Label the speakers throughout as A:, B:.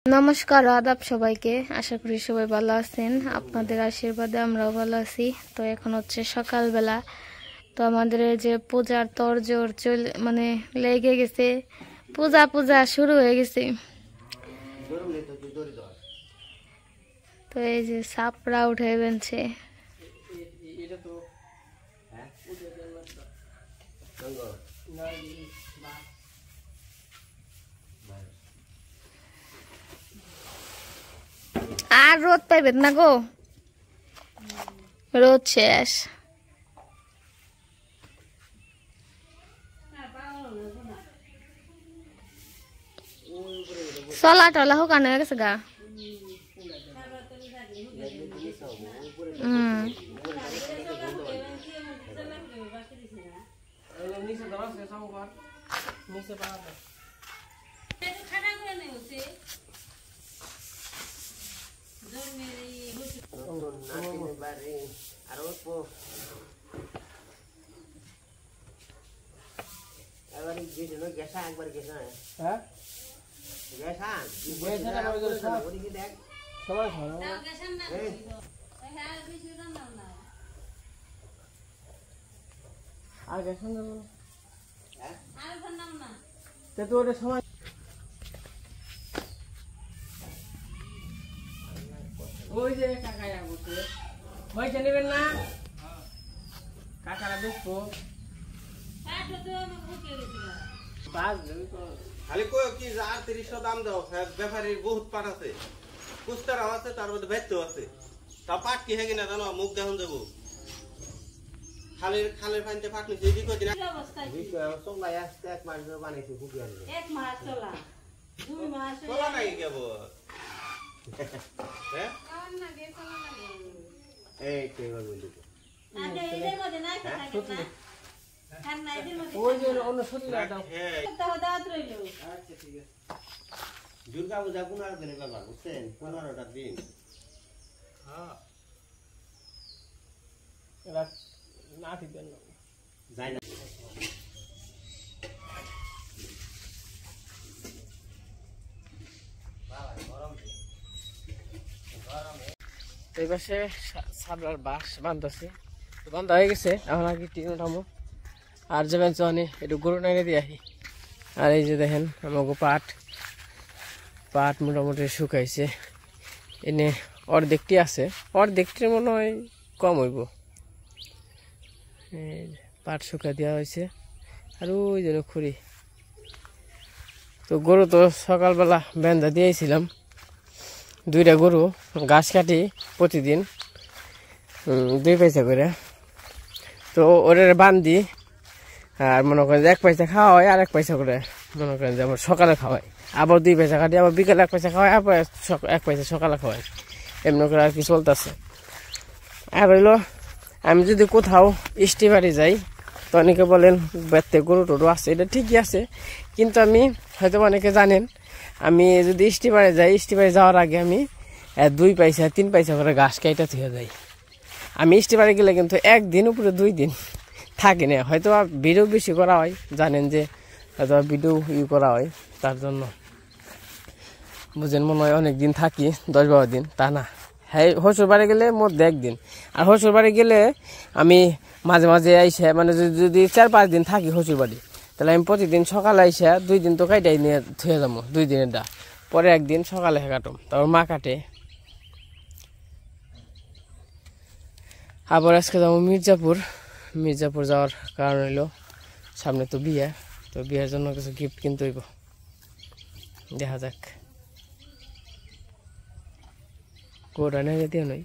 A: নমস্কার আদাব সবাইকে, আশা করি সবাই ভালো আছেন। আপনাদের আশীর্বাদে আমরাও ভালো আছি। তো এখন হচ্ছে সকালবেলা। তো আমাদের এই যে পূজার তরজোর মানে লেগে গেছে, পূজা পূজা শুরু হয়ে গেছে। তো এই যে সাপরা উঠে বেনছে। আর রোদ পাইবেন না গো, রোদ শেষ। চলা টলা হোকানো হয়ে গেছে গা।
B: ওই যে কাকায়া বসে পয়সা নেবেন না, কাকারা দেখবো
C: খালি কই কি ৩০০ দাম দাও। ব্যাপারীর বহুত পাট আছে, কুস্তারাও আছে, তার মধ্যে বেচতে আছে। তা পাট কি হেগে না জানো, মুখ দেখুন দেবো। খালের পানিতে পাট নিচ্ছে কি কই দিনা চলাই আসতে ১ মাস ধরে বানাইছে। খুবই আনবে
D: ১ মাস চলা ২ মাস
C: চলা নাই কেব হ্যাঁ এই কে বলি
D: আগে এদের মধ্যে না থাকে না খান না এদের মধ্যে
B: ওই যে অন্য সত্যি দাও।
D: তাও দাঁত রইল।
C: আচ্ছা ঠিক আছে। দুর্গা পূজা ১৫ দিনের ব্যাপার, বুঝছেন? ১৫টা দিন।
B: হ্যাঁ এরা না ঠিক দেন না
C: যাই না।
B: এই পাশে সাবলার বাঁশ বাঁধতেছে, বান্ধা হয়ে গেছে। এখন আর কি টিন উঠামো আর যাবেন চনি একটু গরু নাইনে দিয়ে আসি। আর এই যে দেখেন আমাকে পাট মোটামুটি শুকাইছে। এনে অর্ধেকটি আছে, অর্ধেকটির মনে হয় কম হইব। পাট শুকা দেওয়া হয়েছে আর ওই জন্য খুঁড়ি। তো গরু তো সকালবেলা বেঁধা দিয়েছিলাম, 2টা গরু ঘাস কাটি প্রতিদিন 2 পয়সা করে। তো ওরে বান্ধি আর মনে করেন 1 পয়সা খাওয়া হয়, আর 1 পয়সা করে মনে করেন যে আমার সকালে খাওয়াই, আবার 2 পয়সা কাটি, আবার বিকালে 1 পয়সা খাওয়াই, আবার 1 পয়সা সকালে খাওয়াই। এমনি করে আর কি চলতেছে। আর হইলো আমি যদি কোথাও স্টিমারে যাই তো অনেকে বলেন বেতে গরু টরু আছে, এটা ঠিকই আছে। কিন্তু আমি হয়তো অনেকে জানেন আমি যদি স্টিমারে যাই, স্টিমারে যাওয়ার আগে আমি 2 পয়সা 3 পয়সা করে ঘাস কাইটা থেকে যাই। আমি স্টিমারে গেলে কিন্তু 1 দিন উপরে 2 দিন থাকি না। হয়তো ভিডিও বেশি করা হয়, জানেন যে হয়তো ভিডিও করা হয়, তার জন্য বুঝেন মনে হয় অনেক দিন থাকি, 10-12 দিন। তা না, হ্যাঁ শ্বশুর বাড়ি গেলে মধ্যে 1 দিন। আর শ্বশুর বাড়ি গেলে আমি মাঝে মাঝে আইসা মানে যদি 4-5 দিন থাকি শ্বশুর বাড়ি, তাহলে আমি প্রতিদিন সকালে আইসা 2 দিন তো কাইটাই নিয়ে থুয়ে যাবো, 2 দিনের দা, পরে 1 দিন সকালে কাটম, তারপর মা কাটে। আবার আজকে যাবো মির্জাপুর যাওয়ার কারণ হইলো সামনে তো বিয়ে, তো বিয়ের জন্য কিছু গিফট কিনতে হইব, দেখা যাক। কোটা নিয়ে যেতে নই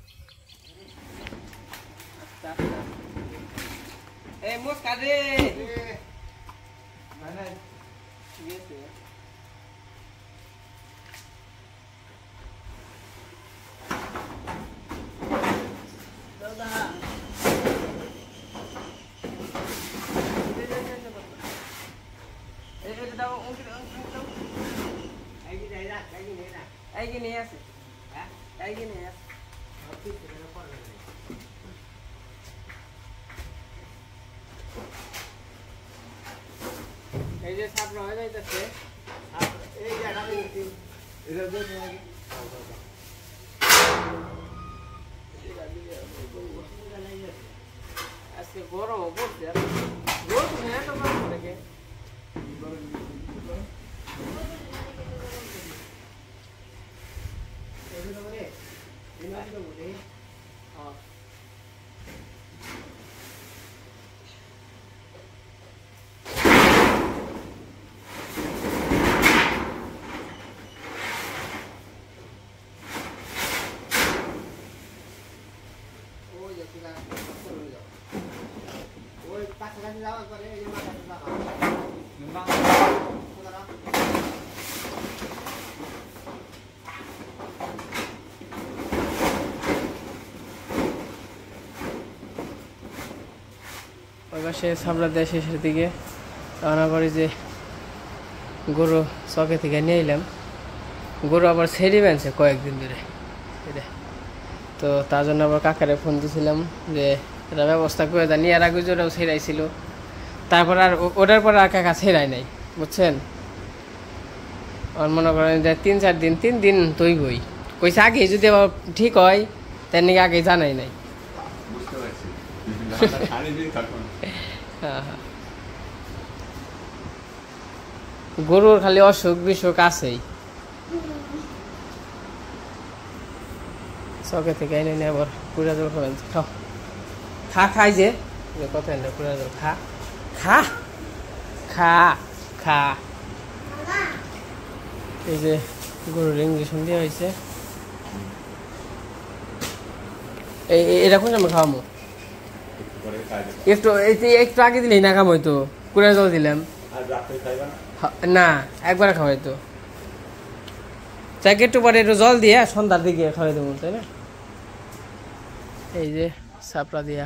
B: নিয়ে আছে নিয়ে আছে। এই যে সাপ রয়ে যাইতেছে, এই জায়গা আজকে গরমও পড়ছে আর রোদ হ্যাঁ তো মাছ থেকে ওই পাশে সাবলা দেয় শেষের দিকে রান্না করি যে গরু চকে থেকে নিয়ে এলাম গরু আবার ছেড়ে বেঁধেছে কয়েকদিন ধরে তো তার জন্য আবার কাকারে ফোন দিয়েছিলাম যে এটা ব্যবস্থা করে দেন এর আগে ওটাও ছেড়াইছিল তারপর আর ওটার পর আর কাকা ছেড়াই নাই বুঝছেন আর মনে করেন যে 3 দিন তুই বই কইছে আগে যদি আবার ঠিক হয় তার নাকি আগে জানাই নাই গরুর খালি অসুখ বিসুখ আছেই চকে থেকে এনে নিয়ে আবার পুরা জল খাবেন খাও খা খাই যে কথা না পুরা জল খা খা খা খা এই যে গরুর ইঞ্জেকশন দেওয়া হয়েছে এটা কোন সময় খাওয়াবো একটু আগে দিলেই না কাম হইতো পুরা জল দিলাম না একবার খাওয়াই তো চাকে একটু পরে একটু জল দিয়ে সন্ধ্যার দিকে খাওয়াই দেবো তাই না এই যে সাপড়া দিয়া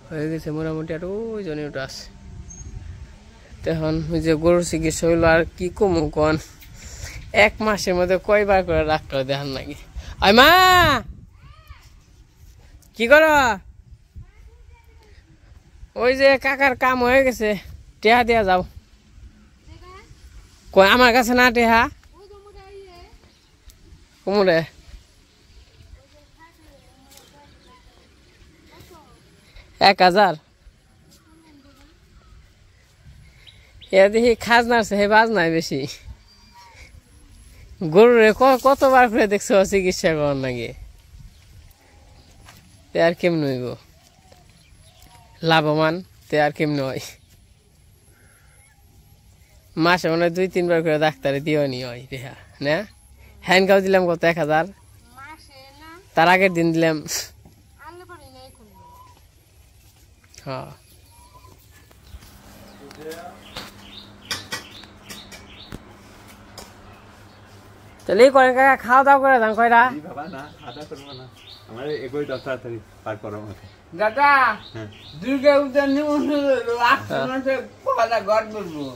B: হয়ে গেছে মোটামুটি আর ওই জন্য ওটা আছে তখন ওই যে গরুর চিকিৎসা হইলো আর কি কমু কন 1 মাসের মধ্যে কয়বার করে ডাক্তার দেখান নাকি আয় মা কি করো ওই যে কাকার কাম হয়ে গেছে টেহা দিয়া যাও কই আমার কাছে না টেহা কুমুরে 1000 এ দেখি খাজনার সে বাজ নাই বেশি গরুরে কতবার করে দেখছো চিকিৎসা করার নাকি তে আর কেমন হইব লাভবান তে আর কেমন হয় মাসে মনে 2-3 বার করে ডাক্তারে দিওনি হয় রেহা না হ্যান্ড কাউ দিলাম কত 1000 তার আগের দিন দিলাম হ্যাঁ তাহলে এই করেন কাকা খাওয়া দাওয়া করে যান কয়টা
E: আমার একই দরকার পার করার মতো
F: দাদা দুর্গা উদ্যান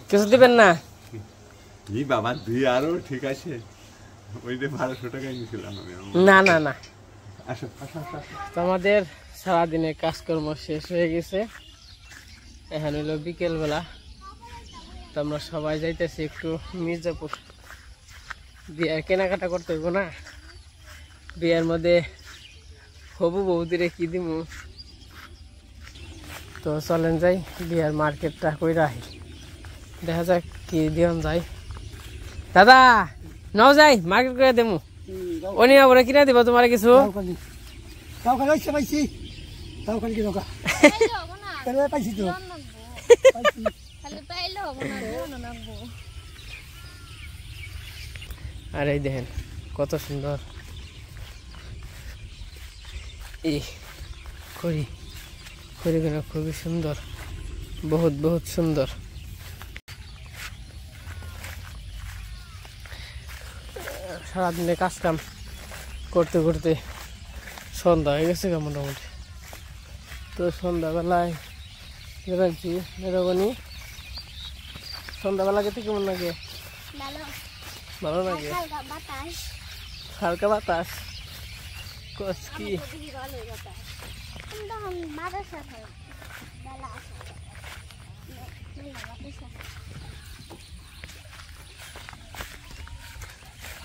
B: কিছু দিবেন না
E: ই বাবা দুই আরো ঠিক আছে ওই যে 1200 টাকা নিয়েছিলাম আমি
B: না না না
E: আসো আসো আসো
B: তো আমাদের সারাদিনের কাজকর্ম শেষ হয়ে গেছে এখন হলো বিকেলবেলা তো আমরা সবাই যাইতেছি একটু মির্জাপুর বিয়ার কেনাকাটা করতে হইব না বিয়ার মধ্যে হবু বৌদিরে কি দিমু তো চলেন যাই বিয়ার মার্কেটটা কইরা আহি দেখা যাক কি দিয়ন যাই দাদা নাও যাই মার্কেট করে দেমু অনি আবার কিনা দিব তোমার কিছু আর এই দেখেন কত সুন্দর এই খড়ি খড়িগুলো খুবই সুন্দর বহুত বহুত সুন্দর সারাদিনে কাজ কাম করতে করতে সন্ধ্যা হয়ে গেছে মোটামুটি তো সন্ধ্যাবেলায় বেরোচ্ছি বেরোবনি সন্ধ্যাবেলা গেতে কেমন লাগে ভালো লাগে হালকা বাতাস কি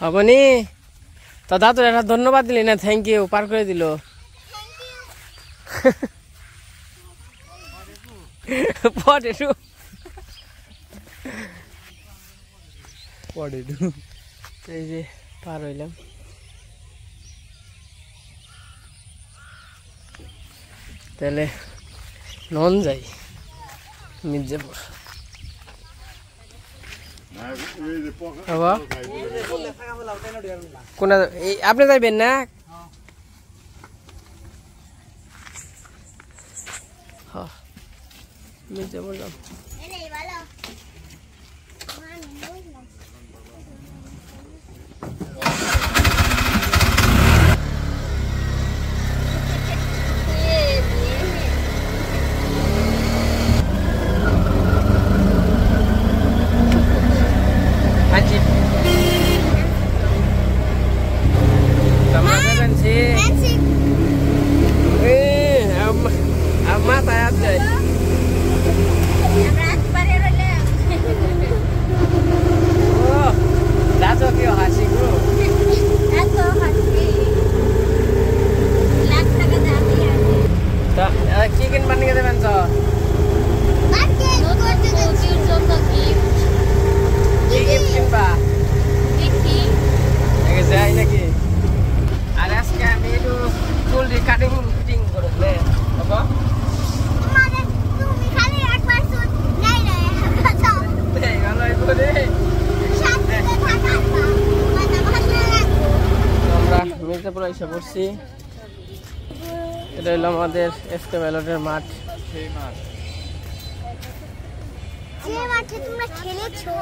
B: হবনি তো দাদু একটা ধন্যবাদ দিলি না, থ্যাংক ইউ পার করে দিল। এই যে পার হইলাম। তাহলে নন যাই মির্জাপুর। কোন আপনি যাইবেন না? মির্জাপুর যাও। কি কিনবার নিয়ে দেবেন তো? কি গিফট কিনবা? যাই নাকি? আর আজকে আমি একটু চুল কাটিং ফিটিং করব না বাবা। আমরা মির্জাপুর এসে পড়ছি। এটা হলো আমাদের এসকে মেলটের মাঠ। সেই মাঠ
G: যে মাঠে তোমরা খেলেছো।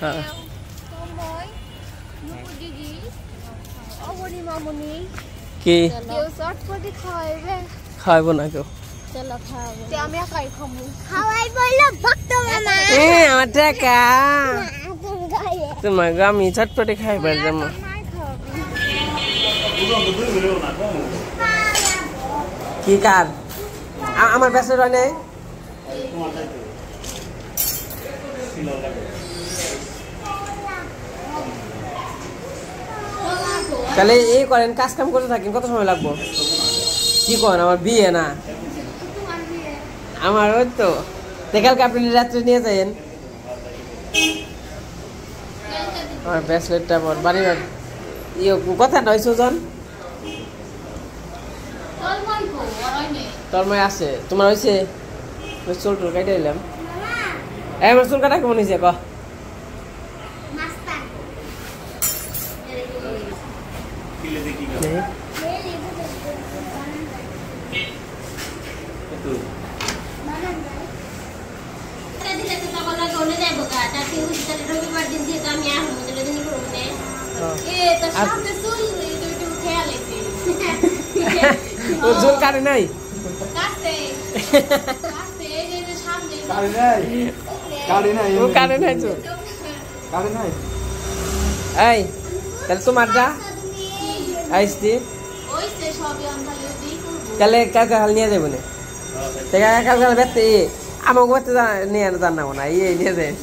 B: হ্যাঁ কি খাওয়াবো না কেউ? আমার টাকা তোমার আমি চটপটি খাইবার যেমন কি কার আমার বেসর নেই। তাহলে এই করেন, কাজ কাম করতে থাকেন, কত সময় লাগবো? কি করেন? আমার বিয়ে না, আমার ওই তো কালকে আপনি রাত্রে নিয়ে যাইন আমার ব্রেসলেটটা। আমার বাড়ি ইয়ে কথা নয় সুজন তন্ময় আছে তোমার হয়েছে? চুল টুল কাটে এলাম। আমার চুল কাটা কেমন হয়েছে ক? চুল কাটে নাই? এই তাহলে তোমার যা আইসি তাহলে কালকে হাল নিয়ে যাবো না? কালকে বেড়তে আমাকে বেড়তে নিয়ে জানাবো না, ইয়ে নিয়ে যায়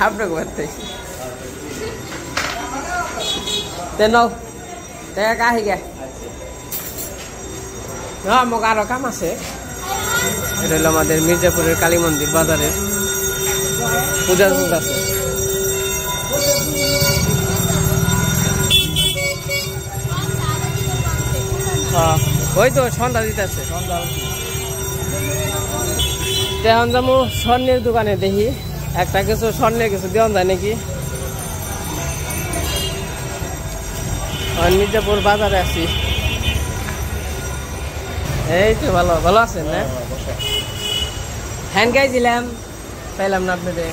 B: আপনাকে বেড়তে নাও টাকা আহি গে। মোক আরো কাম আছে। এটা হলো আমাদের মির্জাপুরের কালী মন্দির বাজারের পূজা আছে। ওই তো সন্ধ্যা দিতেছে। এখন যাবো স্বর্ণের দোকানে, দেখি একটা কিছু স্বর্ণের কিছু দেওয়া যায় নাকি। মির্জাপুর বাজারে আছি। এই তো ভালো ভালো আছেন না? হ্যান্ড গাইছিলাম পাইলাম না আপনাদের।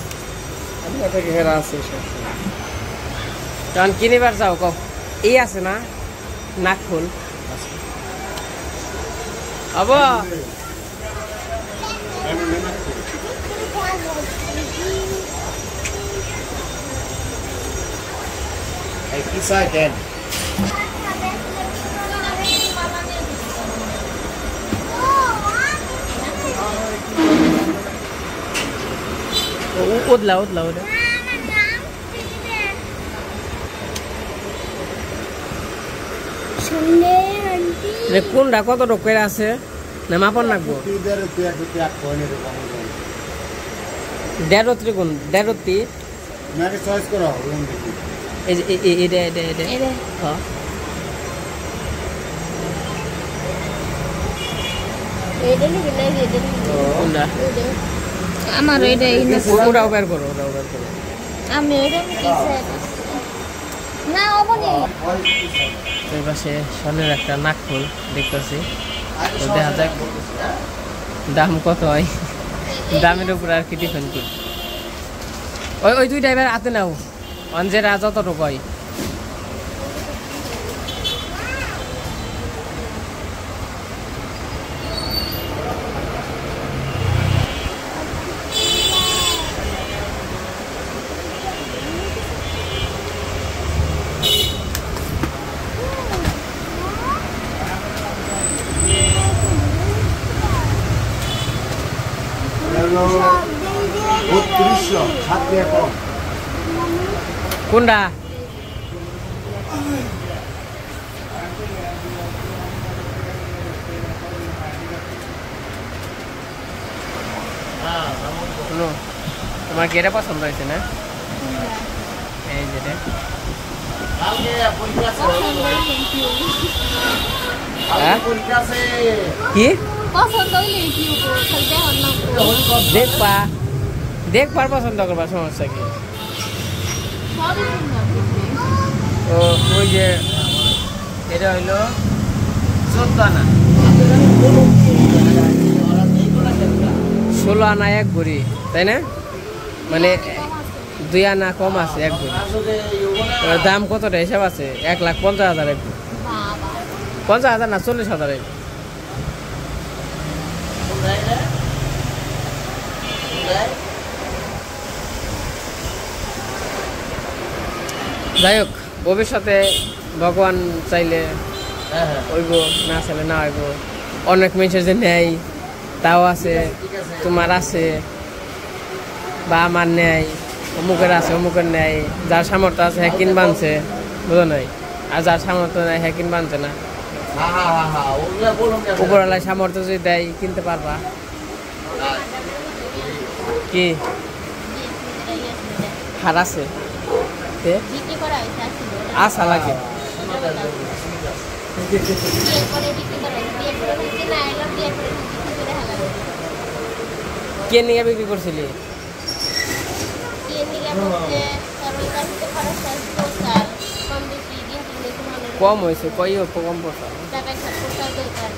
B: তখন কিনিবার যাও কও এই আছে না নাকফুল হব?
H: কি চাই দেন?
B: উদলা উদলা ওটা
G: শুনলে আন্টি
B: এটা কোনটা কত করে আছে না মাপন রাখবো দেড় রত্রি কোন দেড় রত্রি
H: চয়েস করো
B: এই যে এটা এটা এটা
A: এটা
B: হ্যাঁ
A: এটা নিবি না এটা
B: কোনটা
A: আমার এটা এই না
B: ওটাও বের করো ওটাও বের করো
A: আমি এটা না অবনি
B: এই পাশে স্বর্ণের একটা নাকফুল দেখতেছি তো দেখা যাক দাম কত হয় দামের উপর আর কি ডিপেন্ড করি ওই ওই দুইটা এবার হাতে নাও অঞ্জেরা যতটুকু হয়
H: হলো 3200 7 টাকা কম
B: কোনটা শুনো তোমার কি এটা পছন্দ হয়েছে না এই যেটা
H: কালকে পরীক্ষা আছে
B: হ্যাঁ
H: পরীক্ষা আছে
B: কি
A: পছন্দ হইলে কি খেলতে হল না
B: দেখবা দেখবার পছন্দ করবা সমস্যা কি
A: সবই সুন্দর
B: তো ওই যে এটা হইলো 14 আনা 16 আনা এক ভরি তাই না মানে 2 আনা কম আছে এক ভরি এবার দাম কতটা হিসাব আছে 1,50,000 এক ভরি। 50,000 না 40,000 এক ভরি। যাই হোক ভবিষ্যতে ভগবান চাইলে হইব না চাইলে না হইব অনেক মানুষের যে নেয় তাও আছে তোমার আছে বা আমার নেয় অমুকের আছে অমুকের নেয় যার সামর্থ্য আছে হ্যাঁ কিন বানছে বুঝো নাই আর যার সামর্থ্য নেই হ্যাঁ কিন বানছে না উপরওয়ালায় সামর্থ্য যদি দেয় কিনতে পারবা কি হার আছে
A: বিক্রি করা হয়েছে আসছিল
B: আশা লাগে
A: বিয়ের পরে বিক্রি করা হয়েছে বিয়ের পরে বিক্রি না এলো বিয়ের পরে বিক্রি করে হালাল
B: কে নিয়ে বিক্রি করছিলি
A: বিয়ের নিয়ে বলতে কারণ কাছে খরচ পোস্টার কম বেশি দিন তিন মানে
B: কম হয়েছে কই কম পড়ছে
A: টাকায় পোস্টার দরকার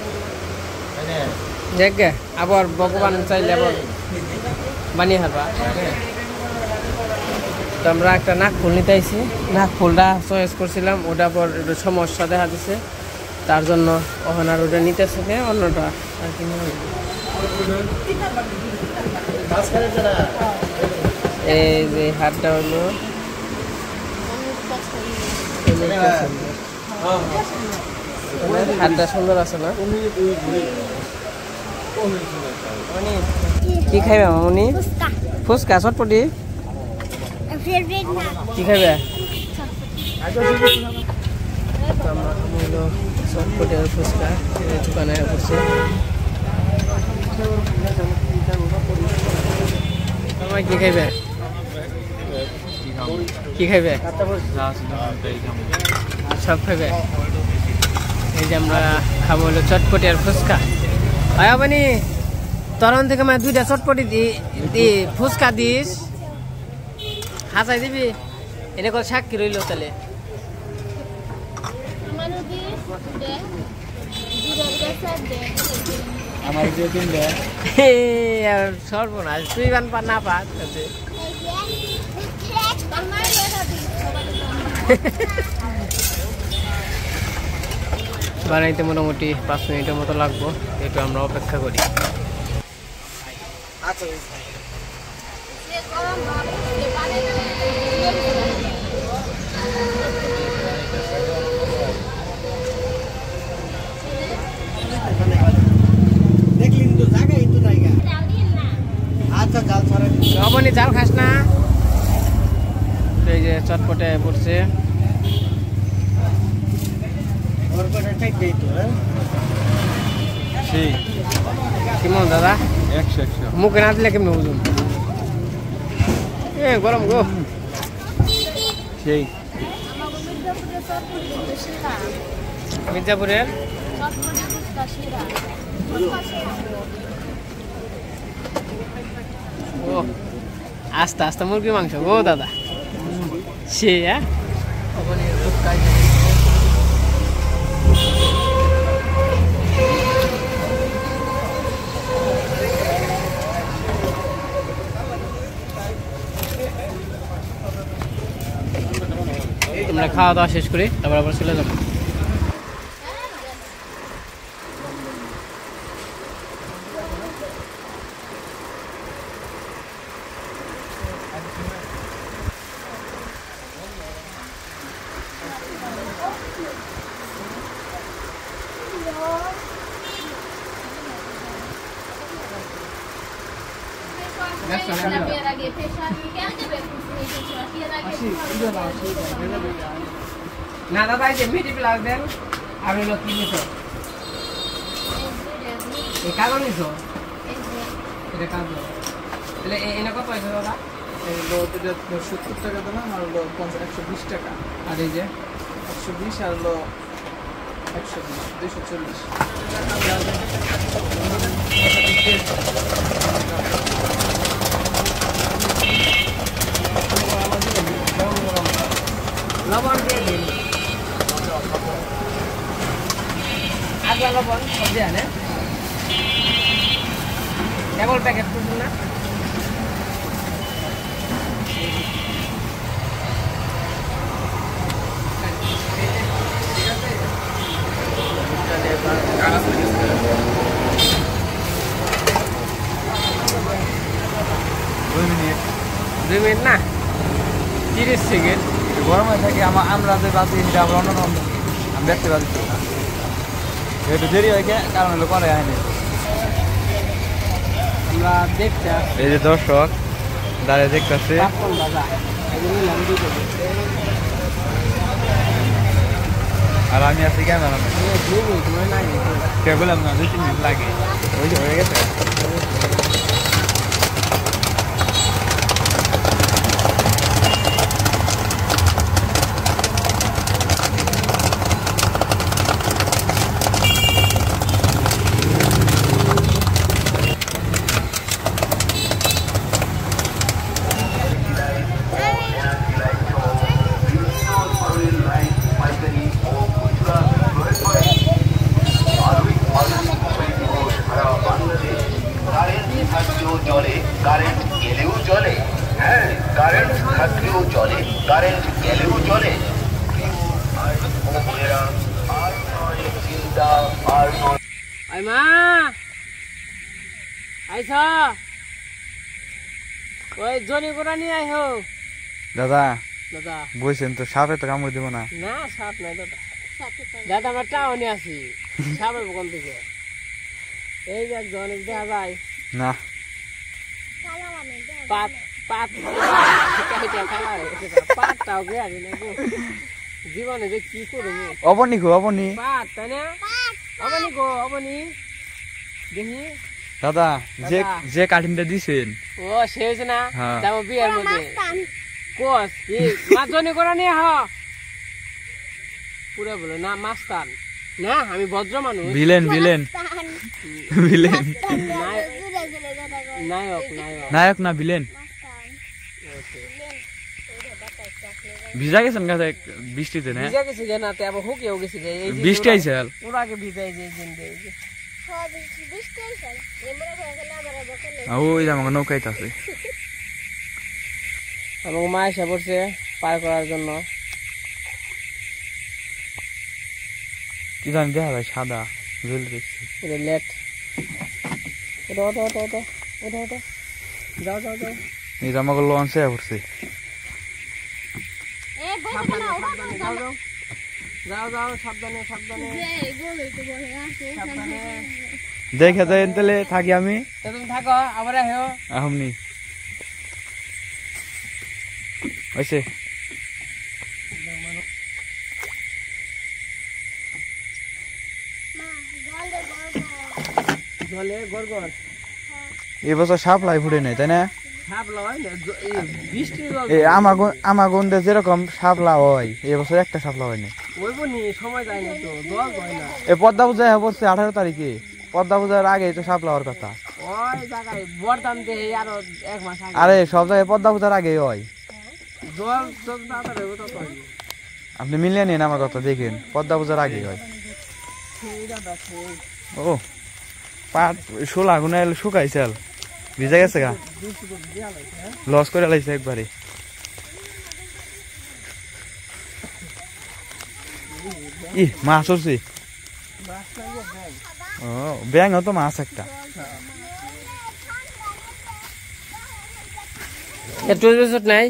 B: দেখ গে আবার ভগবান চাইলে আবার বানিয়ে হারবা তো আমরা একটা নাকফুল নিতে আইছি নাকফুলটা চয়েস করছিলাম ওটা পর একটু সমস্যা দেখা দিচ্ছে তার জন্য ওখানে আর ওটা নিতেছে না অন্যটা আর কি এই যে হারটা হলো হারটা সুন্দর আছে না কি খাইবে মামনি
G: ফুচকা
B: ফুচকা চটপটি
G: ফেভারিট না
B: কি খাইবে আমরা হলো চটপটি আর ফুচকা দোকানে করছে তোমার কি খাইবে কি খাইবে সব খাইবে এই যে আমরা খাবো হলো চটপটি আর ফুচকা আয়াবানি তরন থেকে মানে 2টা চটপটি দি ফুচকা দিস হাসাই দিবি এটা কত সাক্ষী রইল তাহলে
A: মানুদি দে দুধের কাছে দে
H: আমার যে কিনবে
B: সর্বনাশ তুই বান পা না পা বানাইতে মোটামুটি 5 মিনিটের মতো লাগবো একটু আমরা অপেক্ষা করি
H: দেখলিন তো জায়গা কিন্তু জায়গা আচ্ছা জাল ছড়ে
B: অবনি জাল খাস না এই যে চটপটে পড়ছে
H: ওর করে চাইতেই তো হ্যাঁ
E: সেই
B: কেমন দাদা
E: 100
B: মুখে না দিলে কেমন বুঝুন এ গরম গো
E: সেই
B: মির্জাপুরের ও আস্তে আস্তে মুরগির মাংস গো দাদা সে হ্যাঁ আমরা খাওয়া দাওয়া শেষ করি তারপর আবার চলে যাবো না দাদা এই যে মিডি প্লাস দেন আর হলো কি নিছো এই কালো নিছো এটা কালো তাহলে এনে কত পয়সা দাদা
F: এই হলো 70 টাকা দিলাম আর হলো 120 টাকা
B: আর এই যে
F: 120 আর হলো 120 240
B: লবণ দিয়ে দিন আগে লবণ সব দিয়ে আনে কেবল প্যাকেট করুন না দুই মিনিট না 30 সেকেন্ড
F: গরম হয়ে থাকে আমরা যে বাসি সেটা আবার অন্য আমি দেখতে পাচ্ছি একটু দেরি হয়ে গিয়ে কারণ হলো পরে হয়নি
B: আমরা দেখতে
F: এই যে দর্শক দাঁড়িয়ে দেখতেছে
B: পাপন দাদা এগুলো নিলাম দুটো
F: আর আমি আছি ক্যামেরা কে বললাম না 2-3 মিনিট লাগে ওই যে হয়ে গেছে
I: জলে কারেন্ট গেলেও জলে হ্যাঁ কারেন্ট থাকলেও জলে কারেন্ট গেলেও জলে আর নয় চিন্তা আর নয়
B: আই মা আইসা ওই জনি গোড়া নিয়ে আইহো
F: দাদা
B: দাদা
F: বলছেন তো সাপে তো কামড় দিব না
B: না সাপ নাই দাদা দাদা আমার টাউনে আছি সাপের কোন থেকে এই যে জনি দেখা যায়
F: না
B: পাত পাত পাতটাও গেছে না জীবনে যে কি করবো
F: অবনি গো অবনি
B: পাত তাই না অবনি গো অবনি দেখি
F: দাদা যে
B: দাদা।
F: যে কাঠিনটা দিছেন
B: ও সে হয়েছে না
F: হ্যাঁ।
B: যাবো বিয়ের মধ্যে কোস কি মাছজনি করে নিয়ে হ পুরো বলো না মাস্তান না আমি ভদ্র মানুষ
F: ভিলেন ভিলেন ভিলেন
B: নায়ক নায়ক
F: নায়ক না ভিলেন ভিজা গেছেন গাছে বৃষ্টিতে না
B: ভিজা গেছি গে না তে আবার হুকেও গেছি গে এই যে
F: বৃষ্টি আইছে আর
B: পুরাকে ভিজাই যে দিন দে এই যে
F: ওই যে আমাকে নৌকাইতে আছে
B: আমাকে মা এসে পড়ছে পার করার জন্য
F: কি জানি দেখা যায় সাদা ঝুল দেখছি
B: পুরো লেট ওটা ওটা ওটা ওটা ওটা ওটা যাও যাও যাও
F: এই যে আমাকে লঞ্চে পড়ছে
B: যাও যাও যাও যাও সাবধানে সাবধানে সাবধানে
F: দেখে যাই তাহলে থাকি আমি
B: তো তুমি থাকো আবার আহেও
F: আহমনি হয়েছে
B: জলে গড়গড়
F: এবছর সাপ্লাই ফুটে নাই তাই না?
B: শাপলা হয় না, বৃষ্টির জল
F: এই আমাগন্ডে যেরকম সাপলা হয় এবছর একটা সাপলা হয়নি।
B: ওই বনি সময় যায় না তো, জল হয় না।
F: এই পদ্মা পূজা পড়ছে 18 তারিখে, পদ্মা পূজার আগে তো সাপলা হওয়ার কথা।
B: ওই জায়গায় বর্দাম দেয় আরো 1 মাস আগে।
F: আরে সব জায়গায় পদ্মা পূজার আগে হয়।
B: জল যত তাড়াতাড়ি হবে তত হয়।
F: আপনি মিলিয়ে নিন আমার কথা, দেখেন পদ্মা পূজার আগে হয়। ও পাট শোলা গুনা শুকাইছে, ভিজে গেছে গা, লস করে লাইছে একবারে। ই মাছ হচ্ছে, ও ব্যাং তো মাছ একটা।
B: একটু বেশি নাই,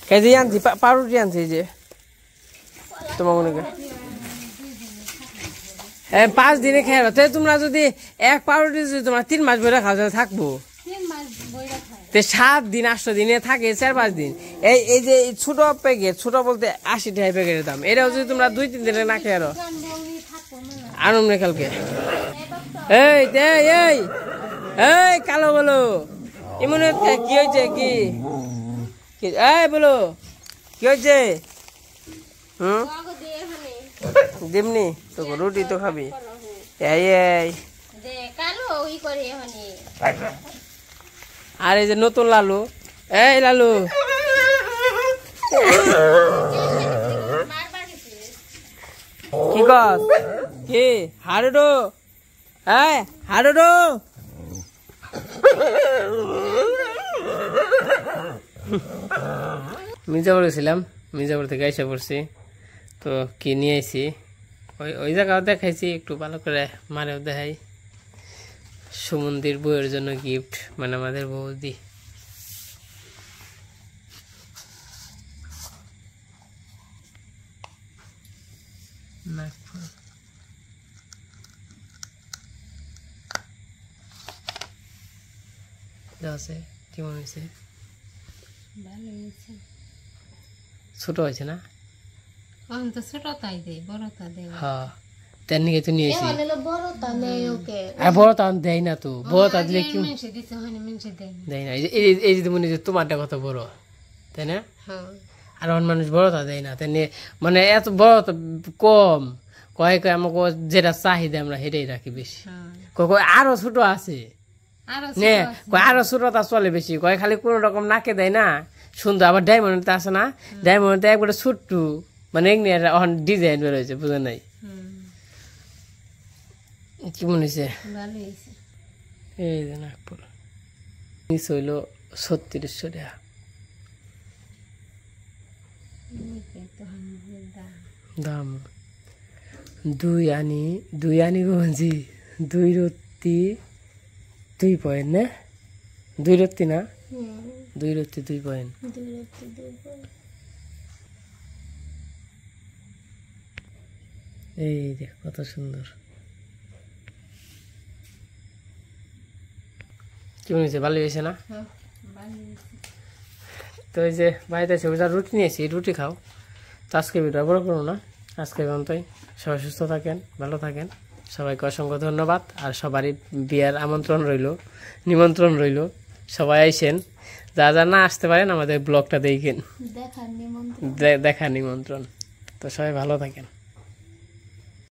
B: কেজি আনছি, পাউরুটি আনছি যে তোমার মনে করে 5 দিনে খেয়ে তাই তোমরা যদি 1 পাউরুটি যদি তোমরা 3 মাস বইরা খাও তাহলে থাকবো। 7 দিন 8 দিনে থাকে 4-5 দিন। এই যে ছোট প্যাকেট, ছোট বলতে 80 টাকা প্যাকেটের দাম, এটাও যদি তোমরা 2-3 দিনে না খেয়ে আনুম রে কালকে। এই এই এই কালো বলো এমন কি হয়েছে, কি এই বলো কি হয়েছে? দিমনি তো রুটি তো খাবি। আর এই যে নতুন লালু, এই লালু কি কস কি হাড়ো হাড়ো মির্জাপুর ছিলাম, মির্জাপুর থেকে এসে পড়ছি। তো কি নিয়ে আইছি ওই জায়গাও দেখাইছি, একটু ভালো করে মারেও দেখাই। সুমন্দির বউয়ের জন্য গিফট, মানে আমাদের বৌদি। কেমন হয়েছে? ছোট হয়েছে না? দেয় না তো, বড়টা দিলে কি দেয় না। এই যে মনে যে তোমারটা কত বড়, তাই না? আর মানুষ বড়টা দেয় না, তাই মানে এত বড় তো কম। কয় কয় আমাকে যেটা চাহিদা আমরা সেটাই রাখি বেশি। কয় আরো ছোট আছে, আরো ছোটটা চলে বেশি। কয় খালি কোন রকম নাকে দেয় না, সুন্দর। আবার ডায়মন্ড আছে না, ডায়মন্ড একবারে ছোট্ট, মানে ডিজাইন বেরোয়েছে, বুঝে নাই? কি মনে হয়েছে? এই যে নাগপুর নিচ হইল 3600 টাকা। দাম 2 আনি গঞ্জি 2 রত্তি 2 পয়েন্ট না, 2 রত্তি না, 2 রত্তি 2 পয়েন্ট। এই দেখ কত সুন্দর। কেমন হয়েছে? ভালো হয়েছে না? তো এই যে বাড়িতে রুটি নিয়েছি, রুটি খাও। তো আজকে ভিডিও বড় করবো না, আজকে পর্যন্তই। সবাই সুস্থ থাকেন, ভালো থাকেন। সবাইকে অসংখ্য ধন্যবাদ। আর সবারই বিয়ার নিমন্ত্রণ রইল। সবাই আইসেন, যা যা না আসতে পারেন আমাদের ব্লগটা দেখেন, দেখার নিমন্ত্রণ। তো সবাই ভালো থাকেন।